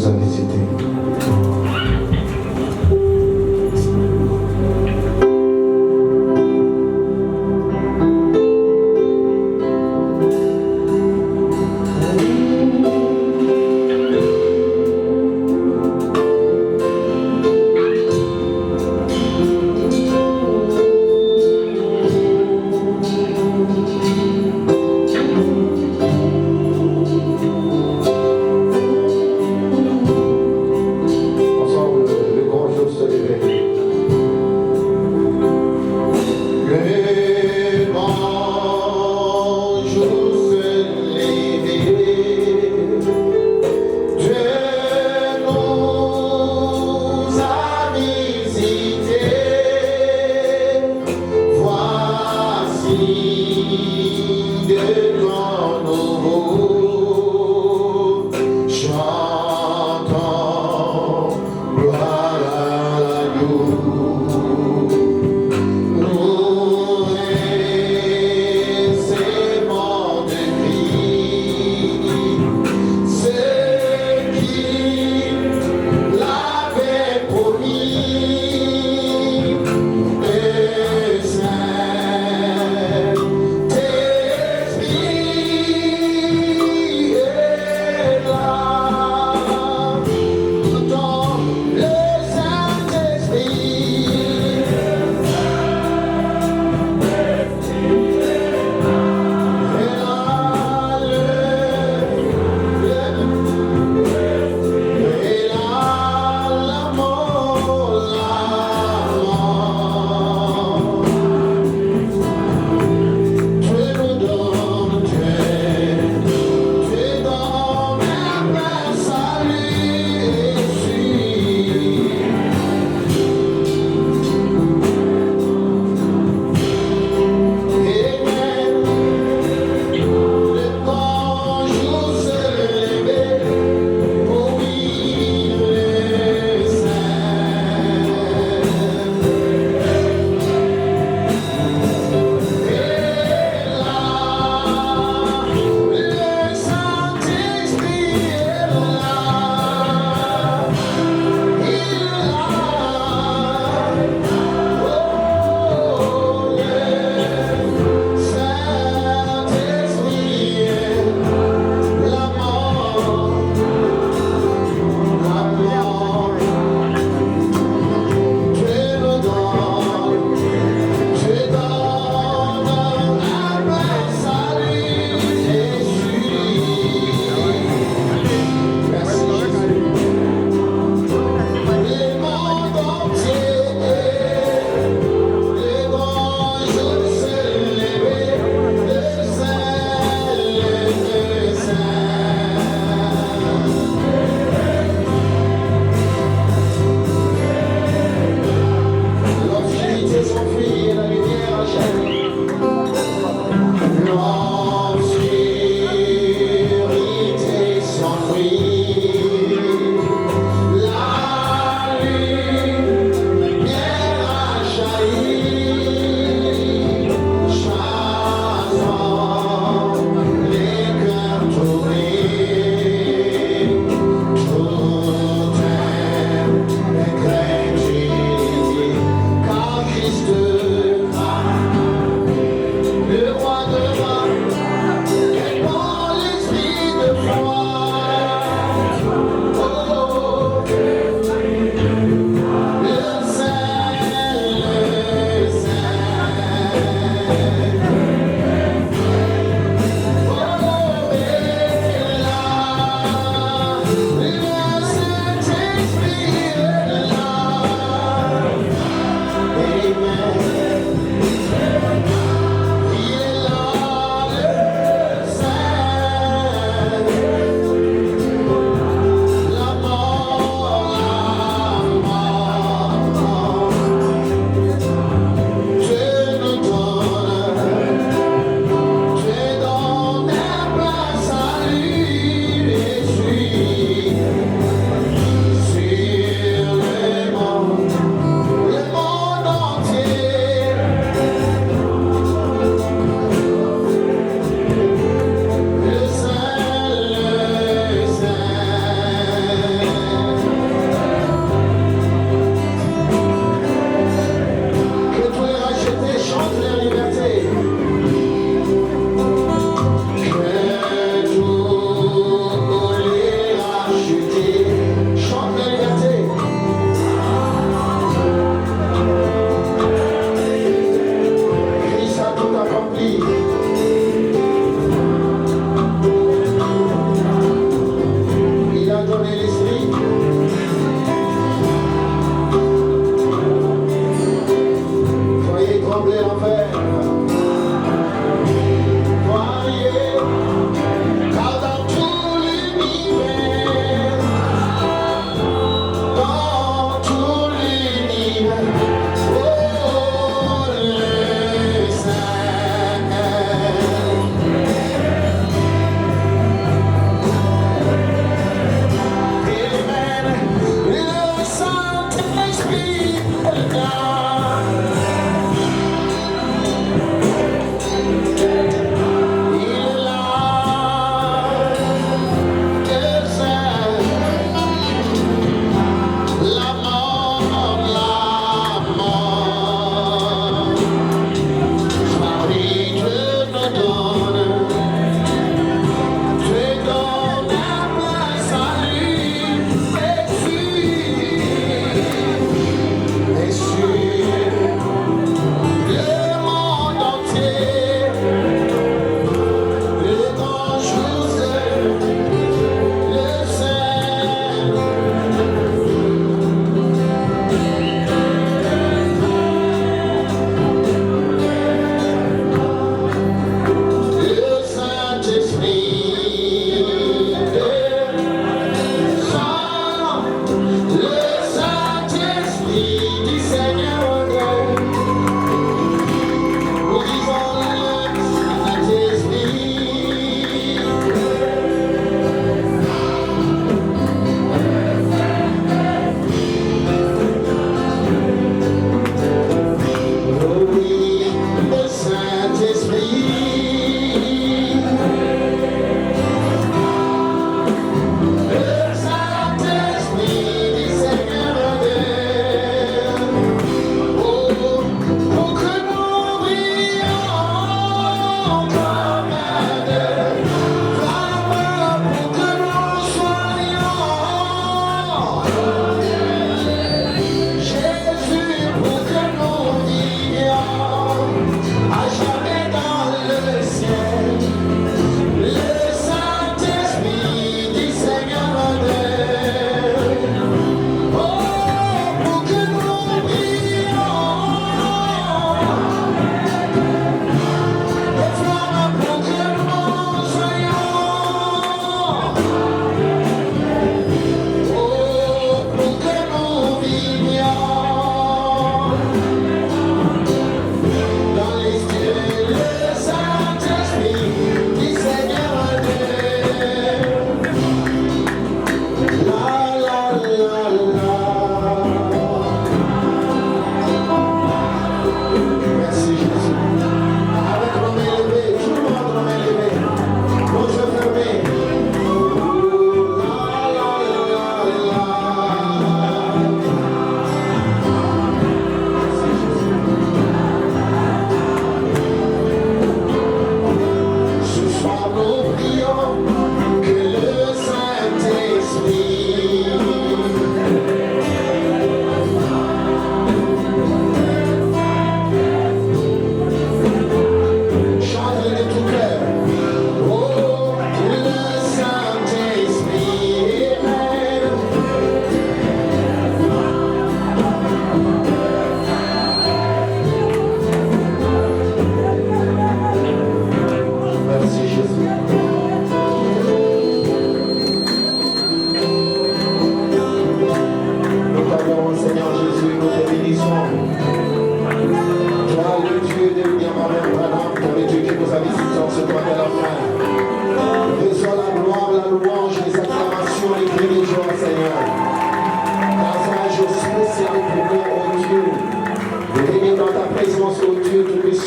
nous a visités.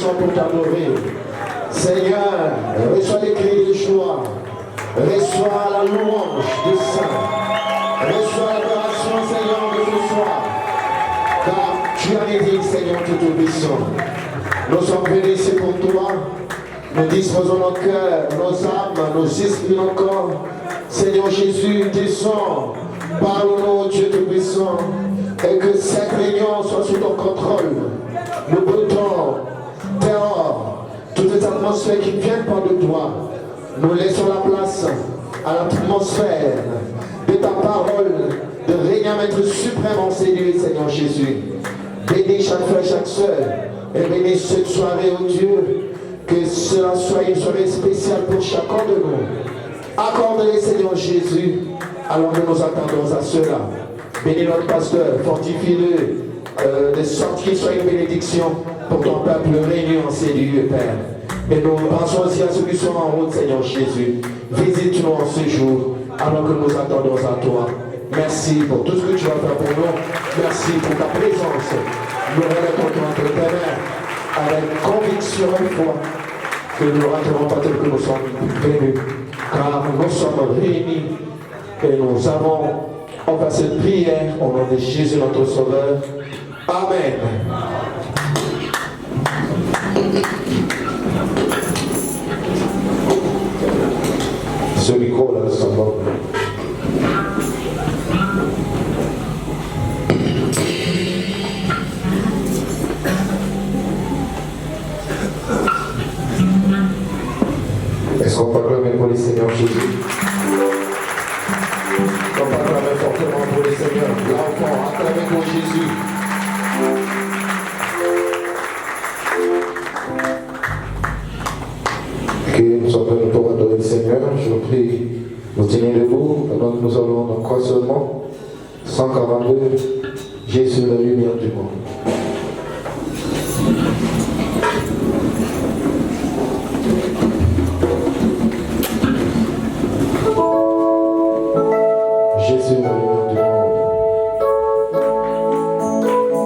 chants pour t'adorer. Seigneur, reçois les clés de joie. Reçois la louange du Saint. Reçois l'adoration, Seigneur, de ce soir. Car tu as dit, Seigneur, Tout-Puissant. Nous sommes venus ici pour toi. Nous disposons nos cœurs, nos âmes, nos esprits, nos corps. Seigneur Jésus, descends. Parle-nous, Dieu Tout-Puissant. Et que cette réunion soit sous ton contrôle. Le beau temps, dehors, toutes les atmosphères qui ne viennent pas de toi. Nous laissons la place à l'atmosphère de ta parole, de régner maître suprême en ces lieux, Seigneur Jésus. Bénis chaque frère, chaque soeur, et bénis cette soirée, oh Dieu, que cela soit une soirée spéciale pour chacun de nous. Accorde-les, Seigneur Jésus, alors que nous attendons à cela. Bénis notre pasteur, fortifie-le, de sorte qu'il soit une bénédiction pour ton peuple réuni en ces lieux, Père. Et nous pensons aussi à ceux qui sont en route, Seigneur Jésus. Visite-nous en ce jour, alors que nous attendons à toi. Merci pour tout ce que tu vas faire pour nous. Merci pour ta présence. Nous remettons entre tes mains avec conviction et foi que nous ne raterons pas tel que nous sommes venus. Car nous sommes réunis et nous avons offert cette prière au nom de Jésus notre Sauveur. Amen. Ce micro là, ça va. Est-ce qu'on peut acclamer pour le Seigneur Jésus? On peut acclamer fortement pour le Seigneur. Là encore, acclamez pour Jésus. Que nous sommes venus pour adorer le Seigneur. Je vous prie, vous tenez debout. Donc nous allons dans quoi seulement 142, Jésus la lumière du monde. Jésus la lumière du monde. Jésus,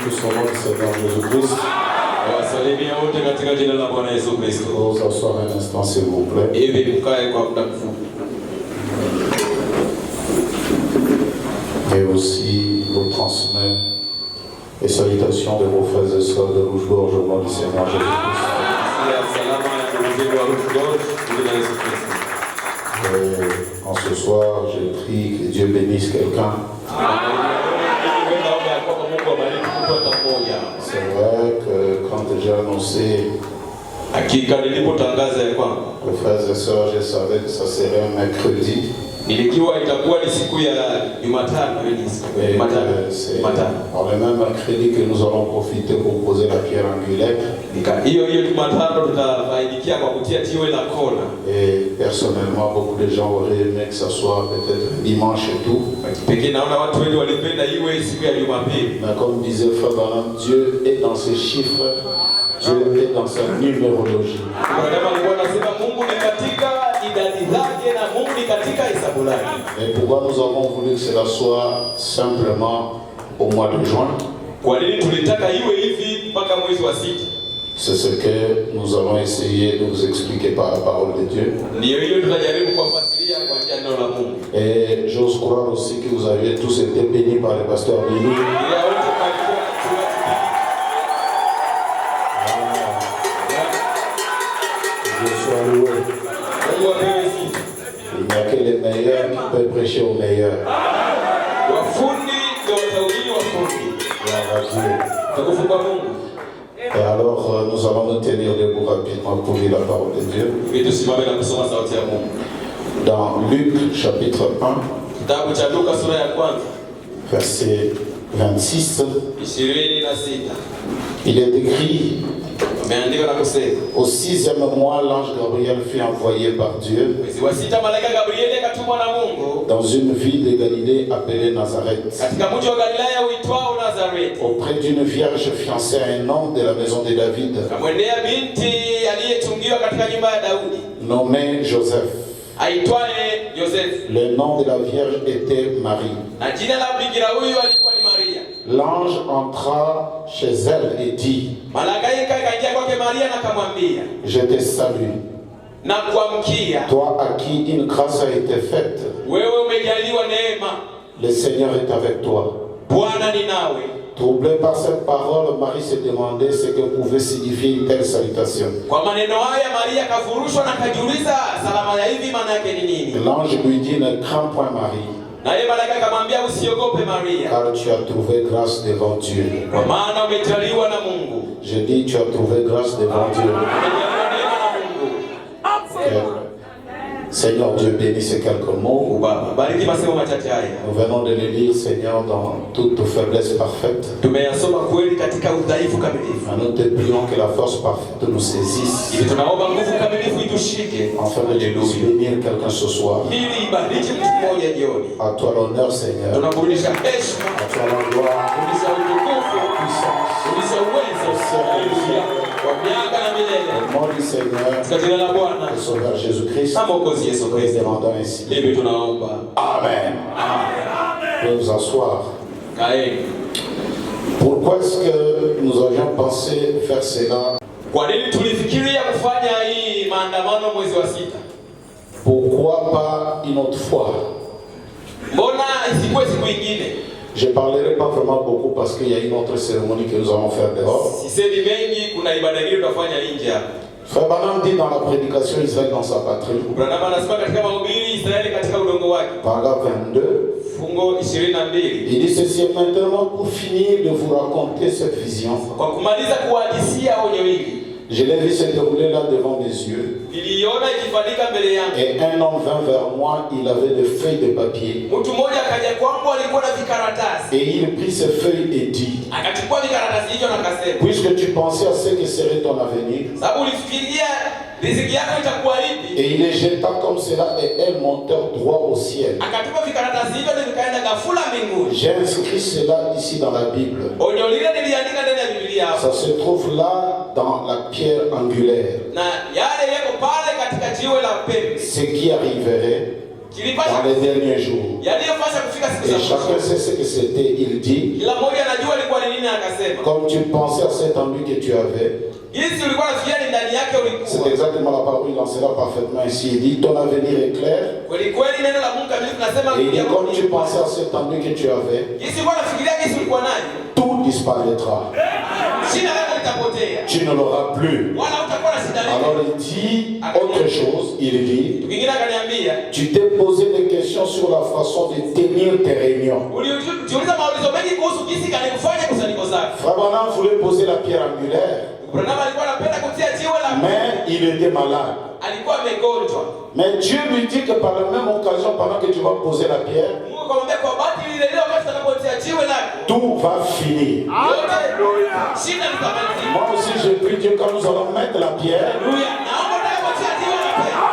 tous au nom du Seigneur Jésus-Christ. Vous asseoir un instant, s'il vous plaît. Et aussi vous transmettre les salutations de vos frères et sœurs de Rouge-Gorge au nom du Seigneur Jésus-Christ. Et en ce soir, je prie que Dieu bénisse quelqu'un. C'est vrai que quand j'ai annoncé aux frères et sœurs, je savais que ça serait un mercredi. C'est par le même mercredi que nous allons profiter pour poser la pierre angulaire. Et personnellement, beaucoup de gens auraient aimé que ça soit peut-être dimanche et tout. Mais comme disait Frère Branham, Dieu est dans ses chiffres, Dieu est dans sa numérologie. Et pourquoi nous avons voulu que cela soit simplement au mois de juin? C'est ce que nous allons essayer de vous expliquer par la parole de Dieu. Et j'ose croire aussi que vous avez tous été bénis par le pasteur Billy. Dieu soit loué. Il n'y a que les meilleurs qui peuvent prêcher aux meilleurs. Et alors, nous allons nous tenir debout rapidement pour lire la parole de Dieu. Dans Luc chapitre 1, verset 26, il est écrit: au 6e mois, l'ange Gabriel fut envoyé par Dieu dans une ville de Galilée appelée Nazareth, auprès d'une vierge fiancée à un homme de la maison de David, nommé Joseph. Le nom de la vierge était Marie. L'ange entra chez elle et dit: je te salue, toi à qui une grâce a été faite. Le Seigneur est avec toi. Troublée par cette parole, Marie se demandait ce que pouvait signifier une telle salutation. L'ange lui dit: ne crains point, Marie, car tu as trouvé grâce devant Dieu. Je dis, tu as trouvé grâce devant Dieu. Seigneur Dieu, bénis ces quelques mots. Nous venons de les lire, Seigneur, dans toute faiblesse parfaite. Et nous te prions que la force parfaite nous saisisse, afin de bénir quelqu'un ce soir. À toi l'honneur, Seigneur. À toi la gloire, la puissance, au nom du Seigneur, le Sauveur Jésus-Christ, nous demandons ainsi. Amen. Vous pouvez vous asseoir. Pourquoi est-ce que nous avions pensé faire cela? Pourquoi pas une autre fois? Je ne parlerai pas vraiment beaucoup parce qu'il y a une autre cérémonie que nous allons faire dehors. Frère Branham dit dans la prédication Israël dans sa patrie, paragraphe 22, il dit ceci: maintenant pour finir de vous raconter cette vision, je l'ai vu se dérouler là devant mes yeux. Et un homme vint vers moi, il avait des feuilles de papier. Et il prit ces feuilles et dit: puisque tu pensais à ce que serait ton avenir, et il les jeta comme cela, et elles montèrent droit au ciel. J'ai inscrit cela ici dans la Bible. Ça se trouve là dans la pierre angulaire. Ce qui arriverait dans les derniers jours. Et chacun sait ce que c'était. Il dit, comme tu pensais à cet ennui que tu avais, c'est exactement la parole, il enseignera parfaitement ainsi. Il dit, ton avenir est clair. Et il dit, comme tu pensais à cet ennui que tu avais, tout disparaîtra. Tu ne l'auras plus. Alors il dit autre chose. Il dit, tu t'es posé des questions sur la façon de tenir tes réunions. Frère Branham voulait poser la pierre angulaire, mais il était malade. Mais Dieu lui dit que par la même occasion, pendant que tu vas poser la pierre, tout va finir. Moi aussi je prie Dieu quand nous allons mettre la pierre,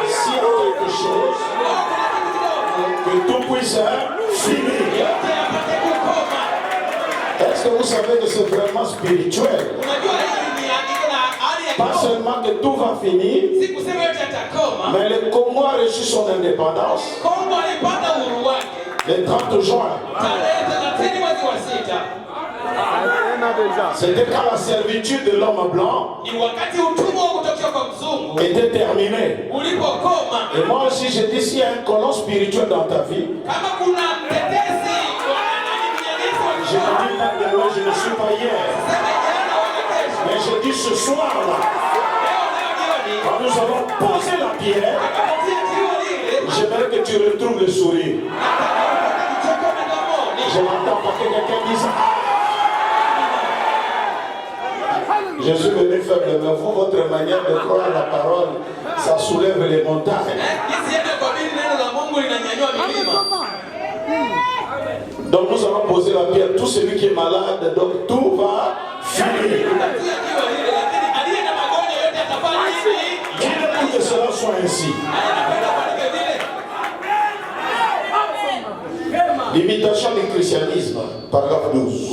s'il y a quelque chose, que tout puisse finir. Est-ce que vous savez que c'est vraiment spirituel? Pas seulement que tout va finir, mais le Congo a reçu son indépendance le 30 juin. C'était quand la servitude de l'homme blanc était terminée. Et moi aussi je dis, s'il y a un colon spirituel dans ta vie, je me dis pas de moi, je ne suis pas hier. Mais je dis ce soir-là, quand nous allons poser la pierre, j'aimerais que tu retrouves le sourire. Je m'entends pas que quelqu'un dise, je suis venu faible, mais vous, votre manière de croire la parole, ça soulève les montagnes. Donc nous allons poser la pierre, tout celui qui est malade, donc tout va finir. Dis-le pour que cela soit ainsi. L'imitation du christianisme, paragraphe 12.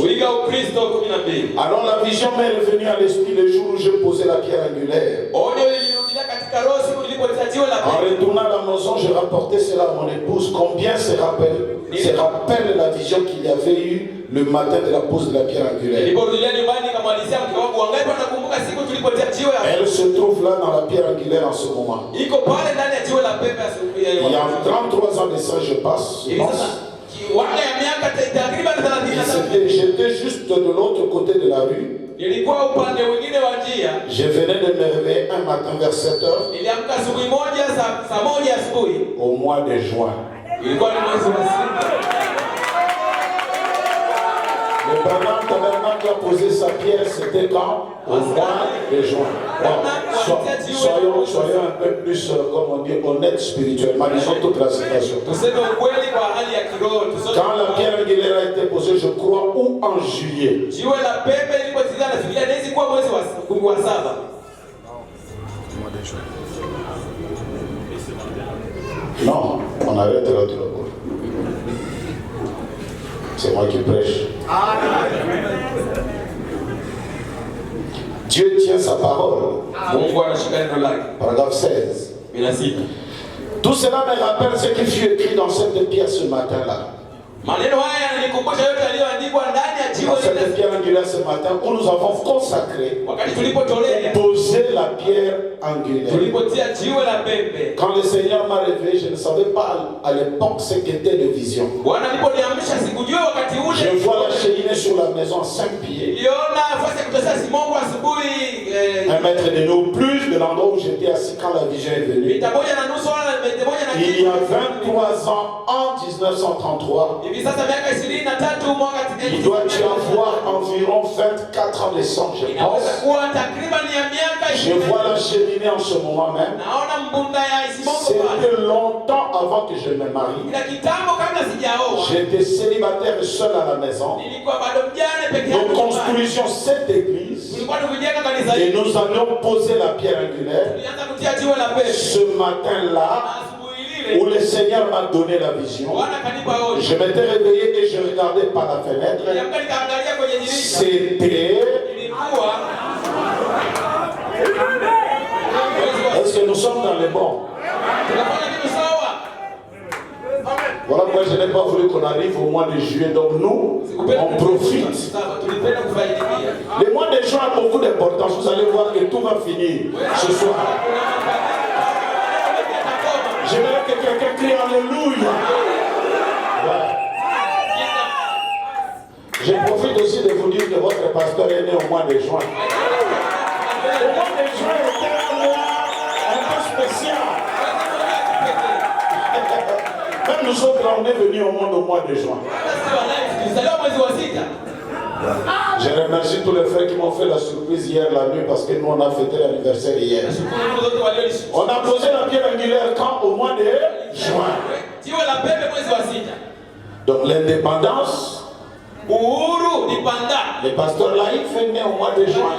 Alors la vision m'est revenue à l'esprit le jour où je posais la pierre angulaire. En retournant à la maison, je rapportais cela à mon épouse. Combien se rappelle la vision qu'il y avait eu le matin de la pose de la pierre angulaire. Elle se trouve là dans la pierre angulaire en ce moment. Il y a 33 ans de ça, je pense. J'étais juste de l'autre côté de la rue. Je venais de me réveiller un matin vers 7 heures au mois de juin. Le Branham Tabernacle a posé sa pierre, c'était quand? Au mois de juin. Bon, soyons un peu plus, comme on dit, honnêtes spirituellement. Disons toute la situation. Quand la pierre angulaire a été posée, je crois, ou en juillet. Non, on arrête là tout d'abord. C'est moi qui prêche. Dieu tient sa parole. Paragraphe 16. Tout cela me rappelle ce qui fut écrit dans cette pierre ce matin-là. Dans cette pierre angulaire ce matin, où nous avons consacré, posé la pierre angulaire. Quand le Seigneur m'a réveillé, je ne savais pas à l'époque ce qu'était de vision. Je vois la cheminée sur la maison à 5 pieds. 1 mètre de nous, plus de l'endroit où j'étais assis quand la vision est venue. Il y a 23 ans, en 1933, il doit y avoir environ 24 ans de sang, je pense. Je vois la cheminée en ce moment même. C'était longtemps avant que je me marie. J'étais célibataire et seul à la maison. Nous construisions cette église et nous allions poser la pierre angulaire. Ce matin-là, où le Seigneur m'a donné la vision, je m'étais réveillé et je regardais par la fenêtre. C'était... Est-ce que nous sommes dans les bons? Voilà pourquoi je n'ai pas voulu qu'on arrive au mois de juillet. Donc nous, on profite. Le mois de juin a beaucoup d'importance. Vous allez voir que tout va finir ce soir. J'aimerais que quelqu'un crie Alléluia. Ouais. Je profite aussi de vous dire que votre pasteur est né au mois de juin. Le mois de juin était un mois un peu spécial. Même nous autres, on est venus au monde au mois de juin. Je remercie tous les frères qui m'ont fait la surprise hier la nuit parce que nous on a fêté l'anniversaire hier. On a posé la pierre angulaire quand au mois de juin. Donc l'indépendance, le pasteur Laïc fait né au mois de juin.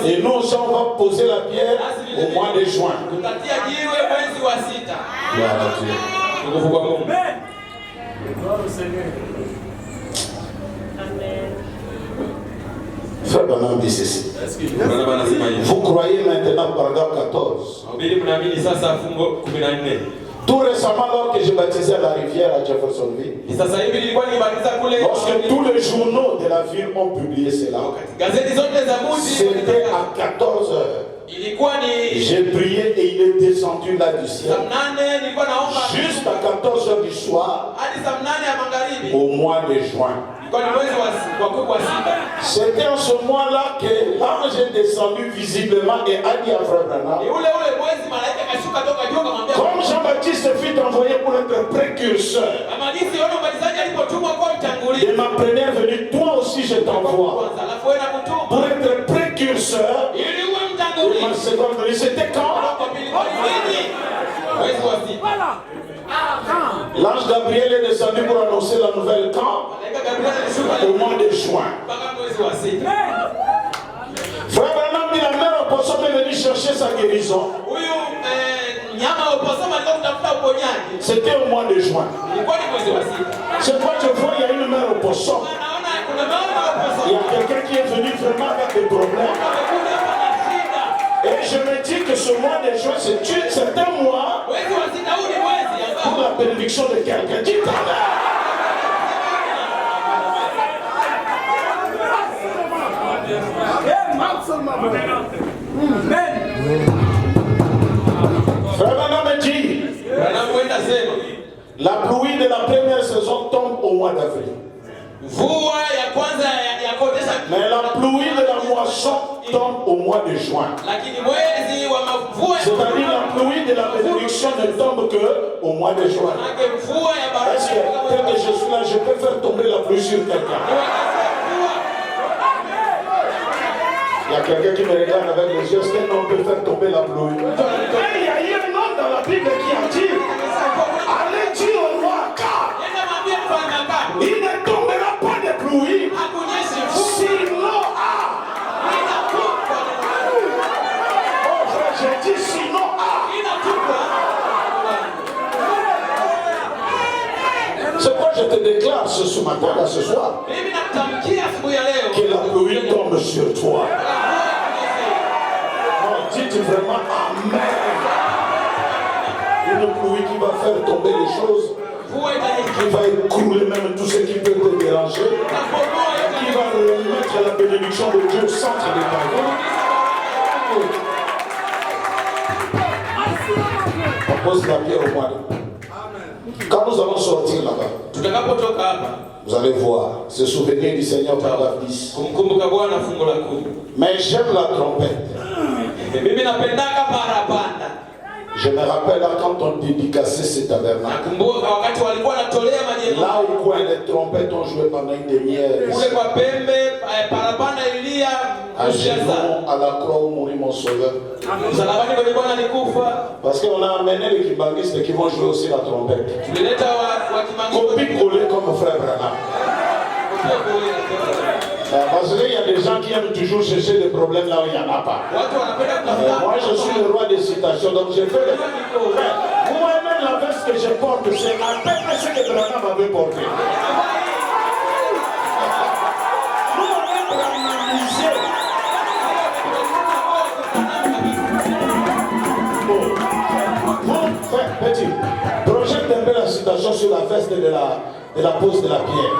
Et nous aussi on va poser la pierre au mois de juin. Gloire à Dieu. Frère Branham dit ceci. Vous croyez maintenant, paragraphe 14. Tout récemment, lors que j'ai baptisé à la rivière à Jeffersonville, lorsque tous les journaux de la ville ont publié cela, c'était à 14 heures. J'ai prié et il est descendu là du ciel. Juste à 14 heures du soir, au mois de juin. C'était en ce mois-là que l'ange est descendu visiblement et a dit à Frère Branham, comme Jean-Baptiste fut envoyé pour être précurseur de ma première venue, toi aussi je t'envoie pour être précurseur de ma seconde venue. C'était quand? L'ange Gabriel est descendu pour annoncer la nouvelle quand? Au mois de juin. Frère Branham dit la mère au poisson est venue chercher sa guérison. C'était au mois de juin. C'est quoi je vois, il y a une mère au poisson. Il y a quelqu'un qui est venu vraiment avec des problèmes. Et je me dis que ce mois de juin, c'est un mois pour la bénédiction de quelqu'un. Dis Frère Branham me dit, la pluie de la première saison tombe au mois d'avril. Mais la pluie de la moisson tombe au mois de juin. C'est-à-dire la pluie de la bénédiction ne tombe que au mois de juin. Est-ce que dès que je suis là, je peux faire tomber la pluie sur quelqu'un? Il y a quelqu'un qui me regarde avec les yeux. Est-ce qu'un homme peut faire tomber la pluie? Il y a eu un homme dans la Bible qui a dit, allez dire au roi Akab, il ne tombera pas de pluie s'il a. Oh frère, j'ai dit sinon a. C'est quoi je te déclare ce matin, là, ce soir, que la pluie tombe sur toi. Dites vraiment Amen. Une pluie qui va faire tomber les choses, qui va écrouler même tout ce qui peut te déranger, qui va remettre la bénédiction de Dieu au centre de ta vie. On pose la pierre au mois de... Quand nous allons sortir là-bas, vous allez voir, se souvenir du Seigneur paragraphe 10. Mais j'aime la trompette. Je me rappelle là, quand on dédicaçait ce tabernacle, là au coin les trompettes ont joué pendant une demi-heure. À genoux, à la croix où mourit mon sauveur. Parce qu'on a amené les kimbangistes qui vont jouer aussi la trompette. Copie collée comme frère Branham. Parce qu'il y a des gens qui aiment toujours chercher des problèmes là où il n'y en a pas. Moi je suis le roi des citations, donc j'ai fait le... Moi-même la veste que je porte, c'est à peu près ce que Branham avait porté. Nous on est branhamisés. Bon, petit. Projette un peu la situation sur la veste de la pose de la pierre.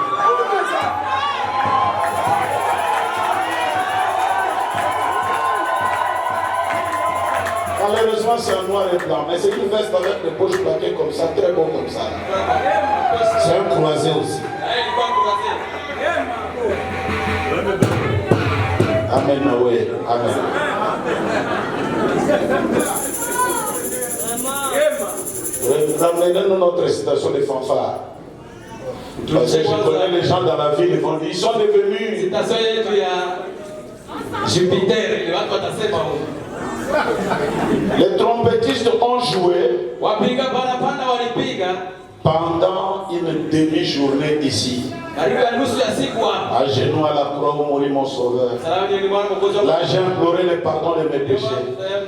Malheureusement, c'est un noir et blanc, mais c'est une veste avec des poches plaquées comme ça, très bon comme ça. C'est un croisé aussi. Amen, oui. Amen. Ramenez-nous notre citation de fanfare. Parce que je connais les gens dans la ville, ils sont devenus. Les trompettistes ont joué pendant une demi-journée ici. À genoux à la croix où mourit mon sauveur. Là j'ai imploré le pardon de mes péchés.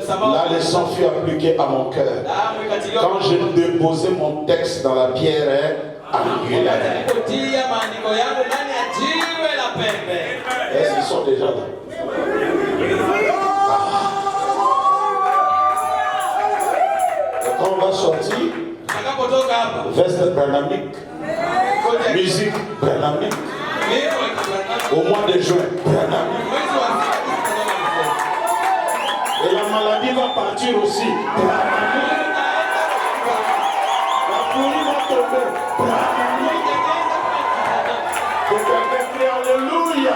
Là le sang fut appliqué à mon cœur. Quand j'ai déposé mon texte dans la pierre angulaire. Est-ce qu'ils sont déjà là? Quand on va sortir, veste branamique, musique branamique, au mois de juin, branamique. Et la maladie va partir aussi. La folie va tomber. Alléluia.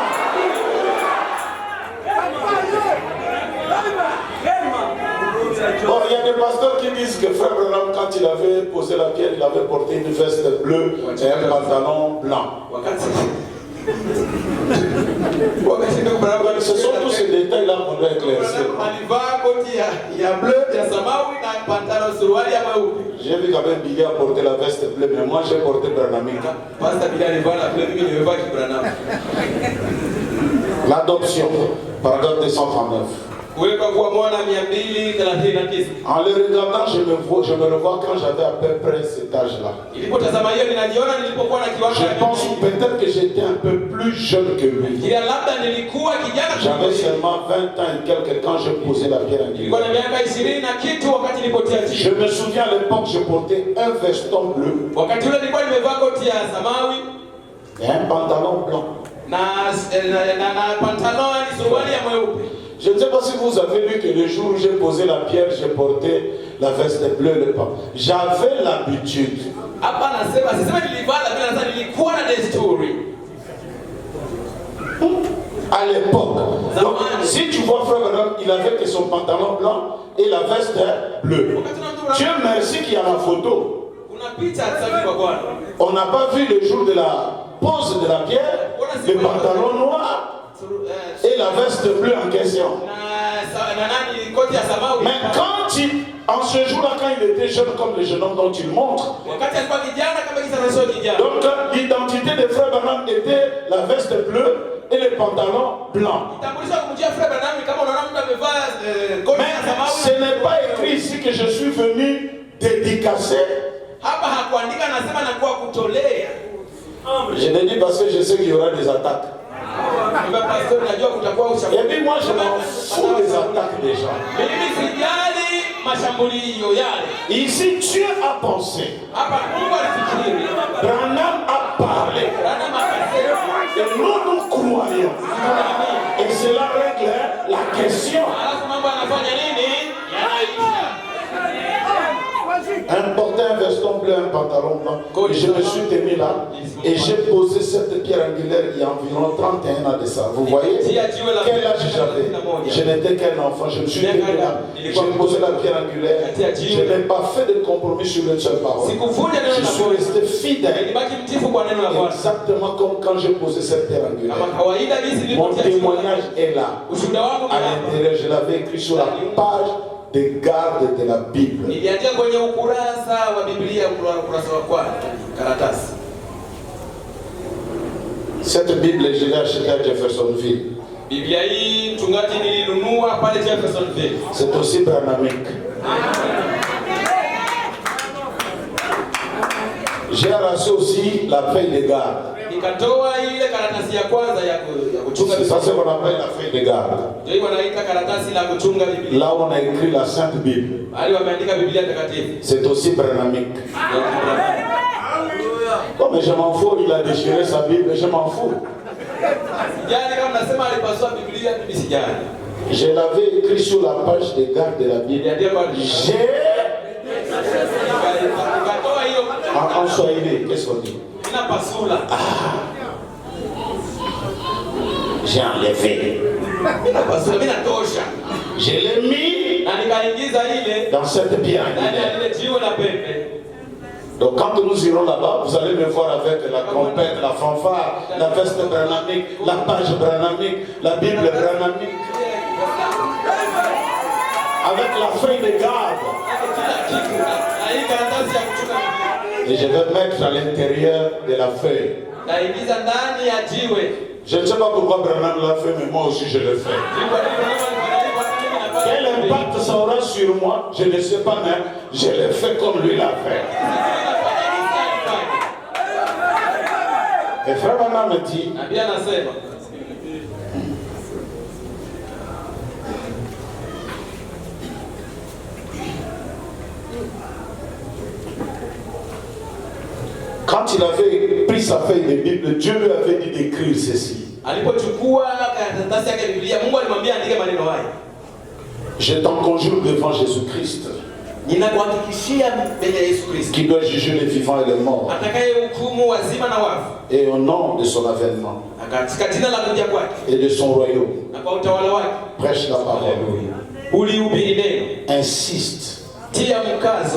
Bon, il y a des pasteurs qui disent que Frère Branham, quand il avait posé la pierre, il avait porté une veste bleue et un pantalon blanc. Ce sont tous ces détails-là qu'on doit éclaircir. J'ai vu quand même Billy a porté la veste bleue, mais moi j'ai porté Branhamique. L'adoption, paragraphe 239. En le regardant, je me revois quand j'avais à peu près cet âge-là. Je pense peut-être que j'étais un peu plus jeune que lui. J'avais seulement 20 ans et quelques quand je posais la pierre angulaire. Je me souviens à l'époque, je portais un veston bleu et un pantalon blanc. Je ne sais pas si vous avez vu que le jour où j'ai posé la pierre, j'ai porté la veste bleue et le pan. J'avais l'habitude. À l'époque. Donc, si tu vois Frère Branham, il avait que son pantalon blanc et la veste bleue. Dieu merci qu'il y a la photo. On n'a pas vu le jour de la pose de la pierre, le pantalon noir et la veste bleue en question. Mais quand en ce jour-là, quand il était jeune comme le jeune homme dont il montre, donc l'identité de Frère Branham était la veste bleue et le pantalon blanc. Mais ce n'est pas écrit ici que je suis venu dédicacer. Je l'ai dit parce que je sais qu'il y aura des attaques. Et puis moi je m'en fous des attaques des gens. Ici Dieu a pensé. Branham a parlé. Et nous croyons. Et cela règle la question. Un porté un veston bleu, un pantalon blanc. Et je me suis tenu là et j'ai posé cette pierre angulaire il y a environ 31 ans de ça. Vous voyez quel âge j'avais? Je n'étais qu'un enfant, je me suis tenu là. J'ai posé la pierre angulaire. Je n'ai pas fait de compromis sur une seule parole. Je suis resté fidèle. Exactement comme quand j'ai posé cette pierre angulaire. Mon témoignage est là. À l'intérieur, je l'avais écrit sur la page des gardes de la Bible. Cette Bible, je l'ai achetée à Jeffersonville. C'est aussi branhamique. J'ai arraché aussi la feuille de garde. Nikatoa ile karatasi ya kwanza ya kuchunga Biblia. Ça c'est qu'on appelle la feuille de garde. Ndio wanaita karatasi la kuchunga Biblia. Là où on a écrit la Sainte Bible. Bali wameandika Biblia takatifu. C'est aussi branamique. Oh mais je m'en fous, il a déchiré sa Bible, je m'en fous. Sijali kama nasema alipasua Biblia, mimi sijali. Je l'avais écrit sur la page de garde de la Bible. En swahili, qu'est-ce qu'on dit? J'ai enlevé. Je l'ai mis dans cette pierre. Donc quand nous irons là-bas, vous allez me voir avec la trompette, la fanfare, la veste branamique, la page branamique, la Bible branamique. Avec la feuille de garde. Et je vais mettre à l'intérieur de la feuille. Je ne sais pas pourquoi Branham l'a fait, mais moi aussi je le fais. Quel impact ça aura sur moi, je ne sais pas, mais je le fais comme lui l'a fait. Et frère Branham me dit, quand il avait pris sa feuille de Bible, Dieu lui avait dit d'écrire ceci. Je t'en conjure devant Jésus-Christ, qui doit juger les vivants et les morts, et au nom de son avènement et de son royaume, prêche la parole, insiste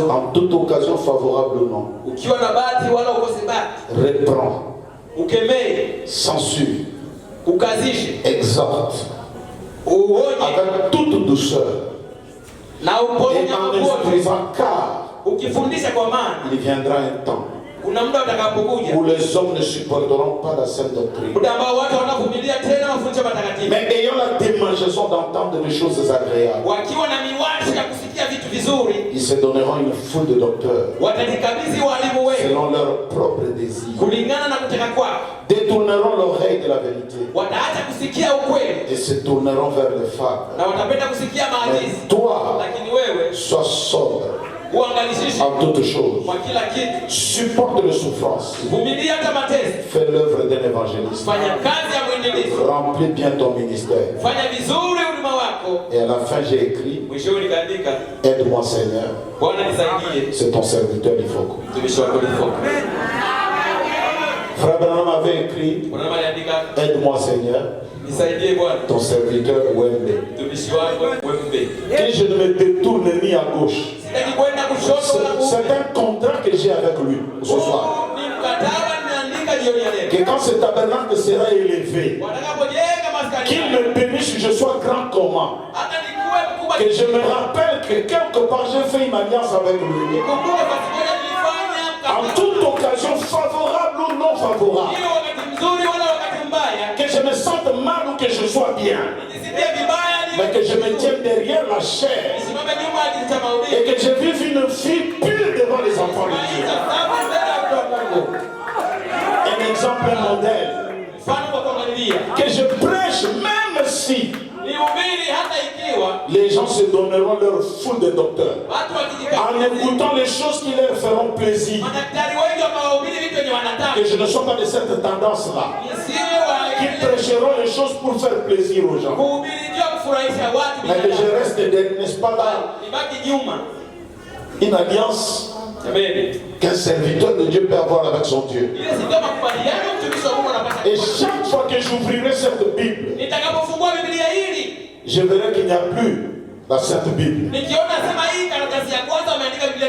en toute occasion favorable ou non, reprend, censure, exhorte avec toute douceur et en instruisant, car il viendra un temps où les hommes ne supporteront pas la sainte doctrine, mais ayant la démangeaison d'entendre des choses agréables, ils se donneront une foule de docteurs selon leur propre désir, détourneront l'oreille de la vérité et se tourneront vers les fables. Mais toi, sois sobre en toutes choses, supporte les souffrances, fais l'œuvre d'un évangéliste, remplis bien ton ministère. Et à la fin j'ai écrit, aide-moi Seigneur, c'est ton serviteur Ifoko. Frère Branham avait écrit, aide-moi Seigneur, ton serviteur Wembe. Que je ne me détourne ni à gauche. C'est un contrat que j'ai avec lui ce soir. Que quand ce tabernacle sera élevé, qu'il me bénisse, je sois grand comment. Que je me rappelle que quelque part j'ai fait une alliance avec lui. En toute occasion, favorable ou non favorable. Que je me sente mal ou que je sois bien. Mais que je me tienne derrière la chair. Et que je vive une vie pure devant les enfants de Dieu. Un exemple, un modèle. Que je prêche même si les gens se donneront leur foule de docteurs en écoutant les choses qui leur feront plaisir. Que je ne sois pas de cette tendance-là, qui prêcheront les choses pour faire plaisir aux gens. Mais que je reste, n'est-ce pas là, une alliance qu'un serviteur de Dieu peut avoir avec son Dieu. Et chaque fois que j'ouvrirai cette Bible, je verrai qu'il n'y a plus la Sainte Bible.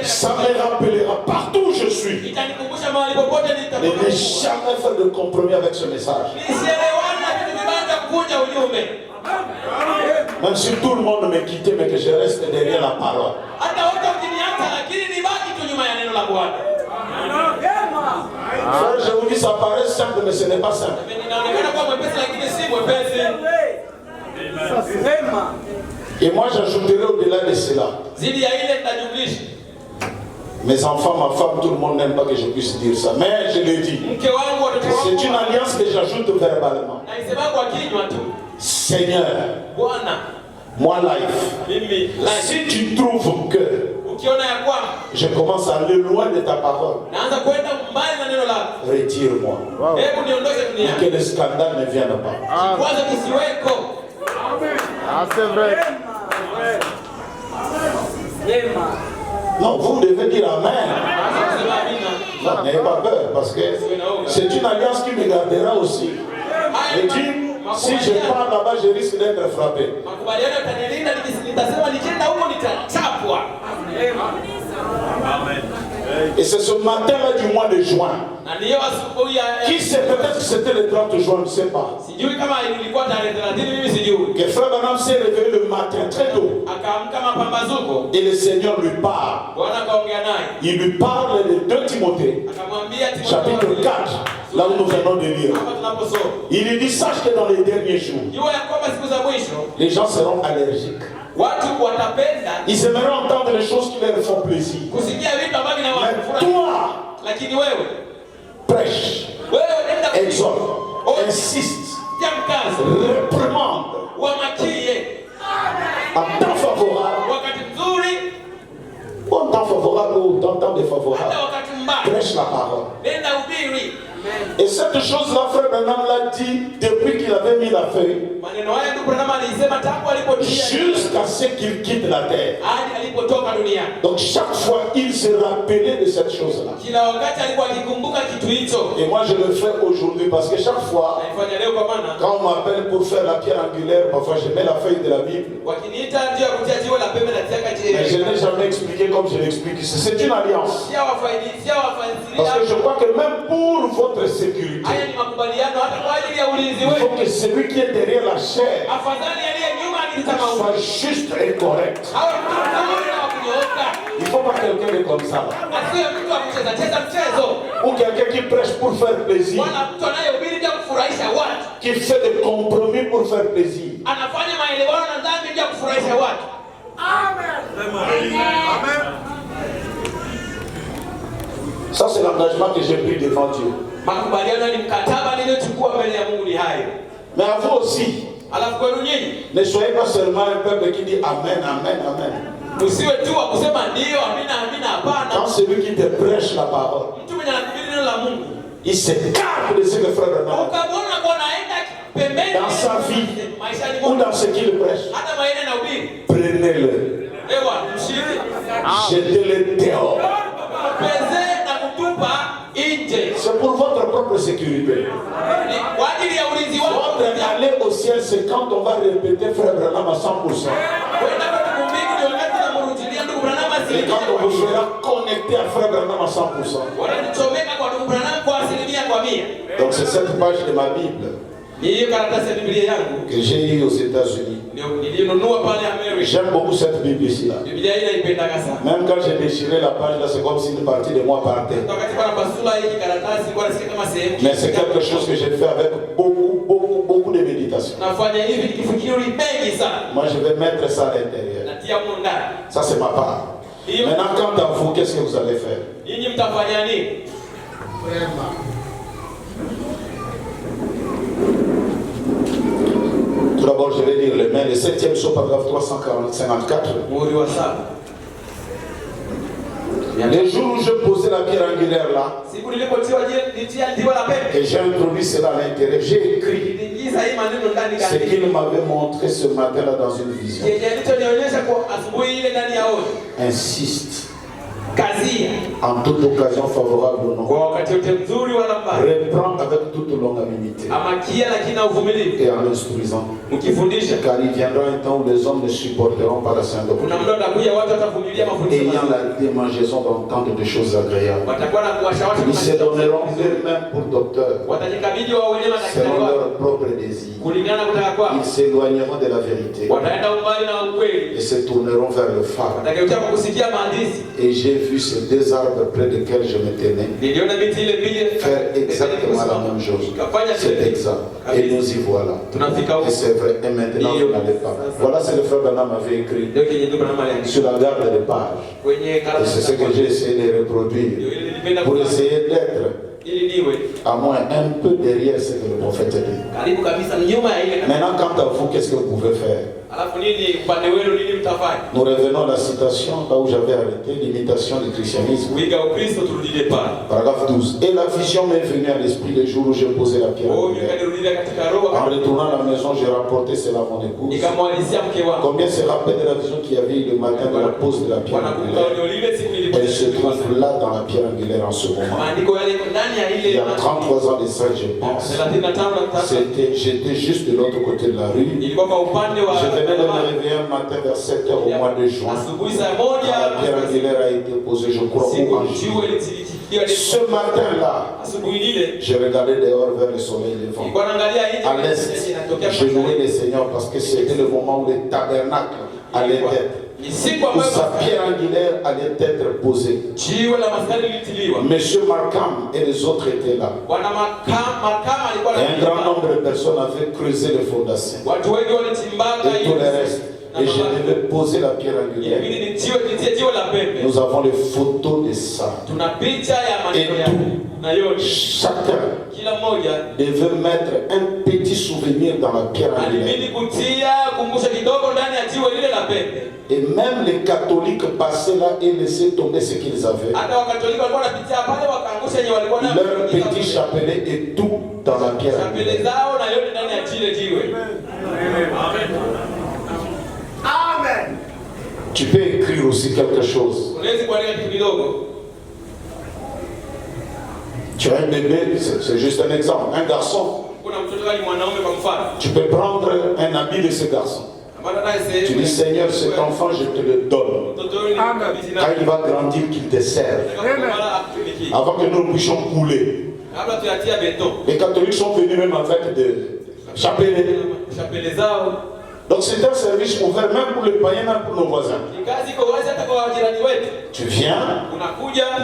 Ça me rappellera partout où je suis. Et ne jamais faire de compromis avec ce message. Même si tout le monde me quittait, mais que je reste derrière la parole. Frère, je vous dis, ça paraît simple, mais ce n'est pas simple. Et moi, j'ajouterai au-delà de cela. Mes enfants, ma femme, tout le monde n'aime pas que je puisse dire ça. Mais je le dis. C'est une alliance que j'ajoute verbalement. Seigneur, moi life, si tu trouves que je commence à aller loin de ta parole, retire-moi. Wow. Que le scandale ne vienne pas. Ah, c'est vrai. Non, vous devez dire Amen. Non, n'ayez pas peur, parce que c'est une alliance qui me gardera aussi. Et dit, si je pars là-bas, je risque d'être frappé. Et c'est ce matin-là du mois de juin. Qui sait, peut-être que c'était le 30 juin, je ne sais pas. Que Frère Branham s'est réveillé le matin très tôt. Et le Seigneur lui parle. Il lui parle de 2 Timothée, chapitre 4, là où nous venons de lire. Il lui dit, sache que dans les derniers jours, les gens seront allergiques. Ils aimeraient entendre les choses qui leur font plaisir. Mais toi, prêche, exhorte, insiste, reprimande. En temps favorable, ou en temps favorable ou en temps défavorable, prêche la parole. Et cette chose-là, Frère Branham l'a dit depuis qu'il avait mis la feuille, jusqu'à ce qu'il quitte la terre. Donc chaque fois, il se rappelait de cette chose-là. Et moi, je le fais aujourd'hui parce que chaque fois, quand on m'appelle pour faire la pierre angulaire, parfois je mets la feuille de la Bible. Mais je n'ai jamais expliqué comme je l'explique. C'est une alliance. Parce que je crois que même pour votre sécurité, il faut que celui qui est derrière la chair soit juste et correct. Il ne faut pas quelqu'un de comme ça. Ou quelqu'un qui prêche pour faire plaisir, qui fait des compromis pour faire plaisir. Amen. Ça, c'est l'engagement que j'ai pris devant Dieu. Mais à vous aussi, ne soyez pas seulement un peuple qui dit Amen, Amen, Amen. Quand celui qui te prêche la parole, il s'écarte de ce que Frère Branham dans sa vie ou dans ce qu'il prêche. Prenez-le, jetez-le dehors. C'est pour votre propre sécurité. Votre aller au ciel, c'est quand on va répéter Frère Branham à 100%. Et quand on vous fera connecter à Frère Branham à 100%. Donc c'est cette page de ma Bible que j'ai eue aux États-Unis. J'aime beaucoup cette Bible ici. Là. Même quand j'ai déchiré la page, là, c'est comme si une partie de moi partait. Mais c'est quelque chose que j'ai fait avec beaucoup de méditation. Moi, je vais mettre ça à l'intérieur. Ça, c'est ma part. Maintenant, quant à vous, qu'est-ce que vous allez faire? Tout d'abord, je vais lire le mail, le 7e psaume, paragraphe 354. Les jours où je posais la pierre angulaire là, et j'ai introduit cela à l'intérieur, j'ai écrit ce qu'il m'avait montré ce matin là dans une vision. Insiste. En toute occasion favorable ou non, reprends avec toute longanimité et en instruisant, car il viendra un temps où les hommes ne supporteront pas la sainte doctrine, ayant la démangeaison d'entendre des choses agréables. Ils se donneront eux-mêmes pour docteurs selon leur propre désir. Ils s'éloigneront de la vérité et se tourneront vers le phare. Et j'ai vu ces deux arbres près desquels je me tenais faire exactement la même chose. C'est exact. Et nous y voilà. Et c'est vrai. Et maintenant, vous n'allez pas. Voilà ce que le frère Branham avait écrit sur la garde des pages. Et c'est ce que j'ai essayé de reproduire pour essayer d'être à moins un peu derrière ce que le prophète dit. Maintenant, quant à vous, qu'est-ce que vous pouvez faire? Nous revenons à la citation là où j'avais arrêté, l'imitation du christianisme. Paragraphe 12. Et la vision m'est venue à l'esprit le jour où j'ai posé la pierre. En retournant à la maison, j'ai rapporté cela à mon épouse. Combien se rappelle de la vision qu'il y avait eu le matin de la pose de la pierre angulaire? Elle se trouve là dans la pierre angulaire en ce moment. Il y a 33 ans de ça, je pense. J'étais juste de l'autre côté de la rue. Je venais de me réveiller un matin vers 7h au mois de juin. La pierre angulaire a été posée, je crois, au en juillet. Ce matin-là, je regardais dehors vers le soleil levant. À l'est, je louais le Seigneur parce que c'était le moment où le tabernacle allait être, où sa pierre angulaire allait être posée. Monsieur Markham et les autres étaient là. Et un grand nombre de personnes avaient creusé les fondations. Et tout le reste. Et je devais poser la pierre angulaire. Nous avons les photos de ça. Et tout. Chacun devait mettre un petit souvenir dans la pierre angulaire. Et même les catholiques passaient là et laissaient tomber ce qu'ils avaient. Leur petit chapelet et tout dans la pierre angulaire. Amen. Tu peux écrire aussi quelque chose. Tu as un bébé, c'est juste un exemple, un garçon. Tu peux prendre un habit de ce garçon. Tu dis, Seigneur, cet enfant, je te le donne. Quand il va grandir, qu'il te serve. Avant que nous puissions couler. Les catholiques sont venus même avec des chapelets. Donc c'est un service ouvert même pour les païens, même pour nos voisins. Tu viens,